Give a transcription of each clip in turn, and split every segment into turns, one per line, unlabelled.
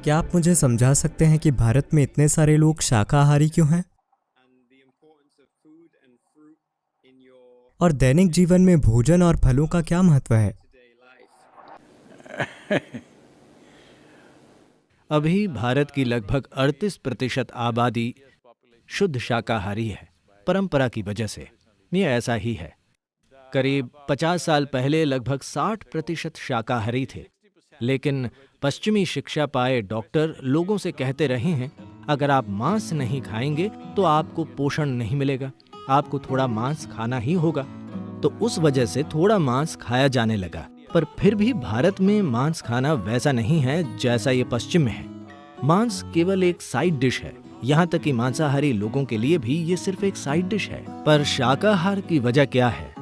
क्या आप मुझे समझा सकते हैं कि भारत में इतने सारे लोग शाकाहारी क्यों हैं? और दैनिक जीवन में भोजन और फलों का क्या महत्व है?
अभी भारत की लगभग 38% आबादी शुद्ध शाकाहारी है, परंपरा की वजह से। ये ऐसा ही है। करीब 50 साल पहले लगभग 60% शाकाहारी थे, लेकिन पश्चिमी शिक्षा पाए डॉक्टर लोगों से कहते रहे हैं, अगर आप मांस नहीं खाएंगे तो आपको पोषण नहीं मिलेगा, आपको थोड़ा मांस खाना ही होगा। तो उस वजह से थोड़ा मांस खाया जाने लगा। पर फिर भी भारत में मांस खाना वैसा नहीं है जैसा ये पश्चिम में है। मांस केवल एक साइड डिश है। यहाँ तक कि मांसाहारी लोगों के लिए भी ये सिर्फ एक साइड डिश है। पर शाकाहार की वजह क्या है?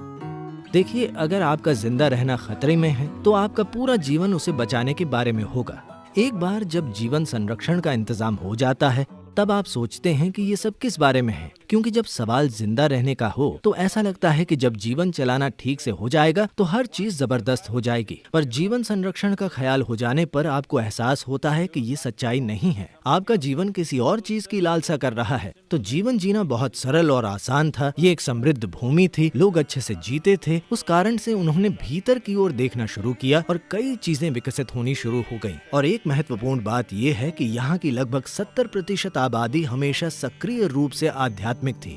देखिए, अगर आपका जिंदा रहना खतरे में है तो आपका पूरा जीवन उसे बचाने के बारे में होगा। एक बार जब जीवन संरक्षण का इंतजाम हो जाता है तब आप सोचते हैं कि ये सब किस बारे में है, क्योंकि जब सवाल जिंदा रहने का हो तो ऐसा लगता है कि जब जीवन चलाना ठीक से हो जाएगा तो हर चीज जबरदस्त हो जाएगी। पर जीवन संरक्षण का ख्याल हो जाने पर आपको एहसास होता है कि ये सच्चाई नहीं है। आपका जीवन किसी और चीज की लालसा कर रहा है। तो जीवन जीना बहुत सरल और आसान था। ये एक समृद्ध भूमि थी, लोग अच्छे से जीते थे। उस कारण से उन्होंने भीतर की ओर देखना शुरू किया और कई चीजें विकसित होनी शुरू हो गईं। और एक महत्वपूर्ण बात यह है कि यहाँ की लगभग 70% आबादी हमेशा सक्रिय रूप से आध्यात्मिक थी।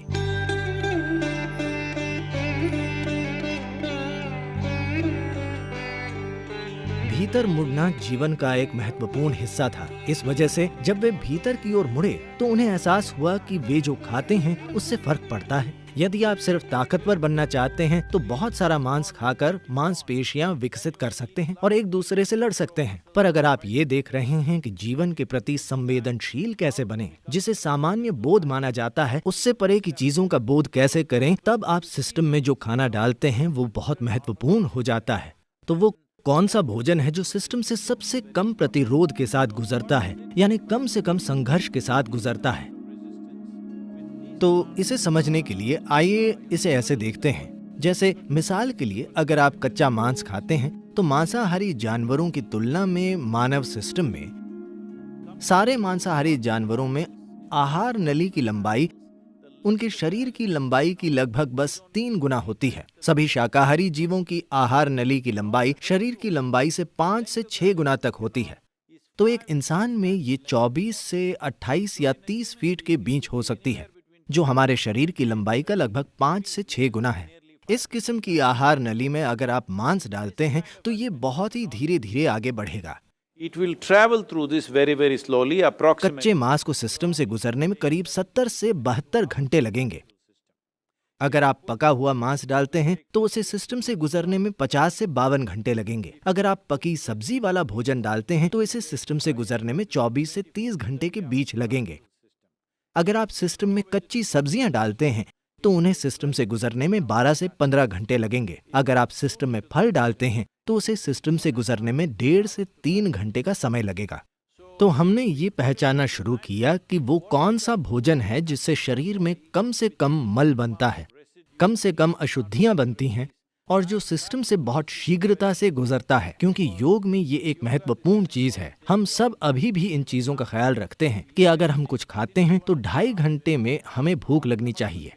भीतर मुड़ना जीवन का एक महत्वपूर्ण हिस्सा था। इस वजह से जब वे भीतर की ओर मुड़े तो उन्हें एहसास हुआ कि वे जो खाते हैं उससे फर्क पड़ता है। यदि आप सिर्फ ताकतवर बनना चाहते हैं तो बहुत सारा मांस खाकर मांसपेशियां विकसित कर सकते हैं और एक दूसरे से लड़ सकते हैं। पर अगर आप ये देख रहे हैं कि जीवन के प्रति संवेदनशील कैसे बने, जिसे सामान्य बोध माना जाता है, उससे परे की चीजों का बोध कैसे करें, तब आप सिस्टम में जो खाना डालते हैं वो बहुत महत्वपूर्ण हो जाता है। तो वो कौन सा भोजन है जो सिस्टम से सबसे कम प्रतिरोध के साथ गुजरता है, यानी कम से कम संघर्ष के साथ गुजरता है? तो इसे समझने के लिए आइए इसे ऐसे देखते हैं। जैसे मिसाल के लिए, अगर आप कच्चा मांस खाते हैं तो मांसाहारी जानवरों की तुलना में मानव सिस्टम में, सारे मांसाहारी जानवरों में आहार नली की लंबाई उनके शरीर की लंबाई की लगभग बस 3 गुना होती है। सभी शाकाहारी जीवों की आहार नली की लंबाई शरीर की लंबाई से 5 से 6 गुना तक होती है। तो एक इंसान में ये 24 से 28 या 30 फीट के बीच हो सकती है, जो हमारे शरीर की लंबाई का लगभग 5 से 6 गुना है। इस किस्म की आहार नली में अगर आप मांस डालते हैं तो ये बहुत ही धीरे धीरे आगे बढ़ेगा।
It will travel through this very, very slowly, approximately.
कच्चे मांस को सिस्टम से गुजरने में करीब 70 से 72 घंटे लगेंगे। अगर आप पका हुआ मांस डालते हैं तो उसे सिस्टम से गुजरने में 50 से 52 घंटे लगेंगे। अगर आप पकी सब्जी वाला भोजन डालते हैं तो इसे सिस्टम से गुजरने में 24 से 30 घंटे के बीच लगेंगे। अगर आप सिस्टम में कच्ची सब्जियां डालते हैं तो उन्हें सिस्टम से गुजरने में 12 से 15 घंटे लगेंगे। अगर आप सिस्टम में फल डालते हैं तो उसे सिस्टम से गुजरने में 1.5 से 3 घंटे का समय लगेगा। तो हमने ये पहचानना शुरू किया कि वो कौन सा भोजन है जिससे शरीर में कम से कम मल बनता है, कम से कम अशुद्धियां बनती हैं और जो सिस्टम से बहुत शीघ्रता से गुजरता है। क्योंकि योग में ये एक महत्वपूर्ण चीज है। हम सब अभी भी इन चीजों का ख्याल रखते हैं कि अगर हम कुछ खाते हैं तो 2.5 घंटे में हमें भूख लगनी चाहिए,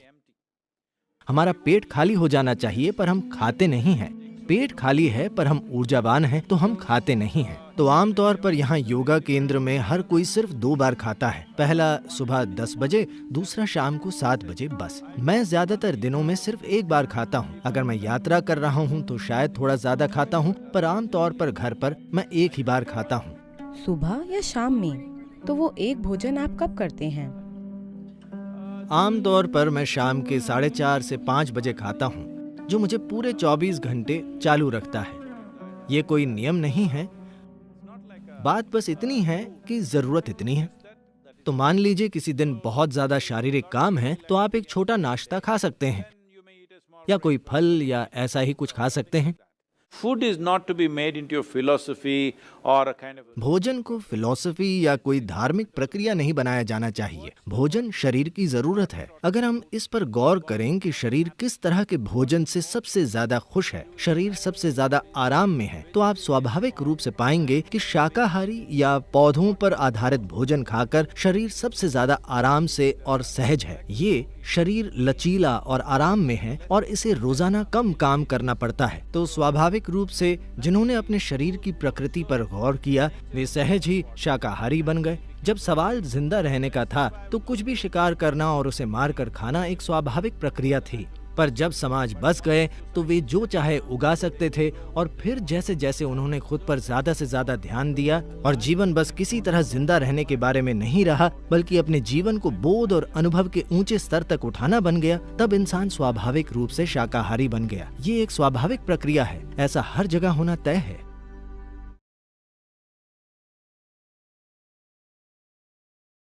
हमारा पेट खाली हो जाना चाहिए, पर हम खाते नहीं हैं। पेट खाली है पर हम ऊर्जावान हैं तो हम खाते नहीं हैं। तो आमतौर पर यहाँ योगा केंद्र में हर कोई सिर्फ 2 बार खाता है। पहला सुबह 10 बजे, दूसरा शाम को 7 बजे। बस मैं ज्यादातर दिनों में सिर्फ 1 बार खाता हूँ। अगर मैं यात्रा कर रहा हूँ तो शायद थोड़ा ज्यादा खाता हूँ, पर आमतौर पर घर पर मैं 1 ही बार खाता हूँ।
सुबह या शाम में? तो वो एक भोजन आप कब करते हैं?
आमतौर पर मैं शाम के 4:30 से 5 बजे खाता हूँ, जो मुझे पूरे 24 घंटे चालू रखता है। ये कोई नियम नहीं है, बात बस इतनी है कि जरूरत इतनी है। तो मान लीजिए किसी दिन बहुत ज्यादा शारीरिक काम है तो आप एक छोटा नाश्ता खा सकते हैं या कोई फल या ऐसा ही कुछ खा सकते हैं।
Food is not to be made into a philosophy or a kind of a...
भोजन को फिलॉसफी या कोई धार्मिक प्रक्रिया नहीं बनाया जाना चाहिए। भोजन शरीर की जरूरत है। अगर हम इस पर गौर करें कि शरीर किस तरह के भोजन से सबसे ज्यादा खुश है, शरीर सबसे ज्यादा आराम में है, तो आप स्वाभाविक रूप से पाएंगे कि शाकाहारी या पौधों पर आधारित भोजन खाकर शरीर सबसे ज्यादा आराम से और सहज है। ये शरीर लचीला और आराम में है और इसे रोजाना कम काम करना पड़ता है। तो स्वाभाविक रूप से जिन्होंने अपने शरीर की प्रकृति पर गौर किया वे सहज ही शाकाहारी बन गए। जब सवाल जिंदा रहने का था तो कुछ भी शिकार करना और उसे मारकर खाना एक स्वाभाविक प्रक्रिया थी। पर जब समाज बस गए तो वे जो चाहे उगा सकते थे और फिर जैसे जैसे उन्होंने खुद पर ज्यादा से ज्यादा ध्यान दिया और जीवन बस किसी तरह जिंदा रहने के बारे में नहीं रहा बल्कि अपने जीवन को बोध और अनुभव के ऊंचे स्तर तक उठाना बन गया, तब इंसान स्वाभाविक रूप से शाकाहारी बन गया। ये एक स्वाभाविक प्रक्रिया है, ऐसा हर जगह होना तय है।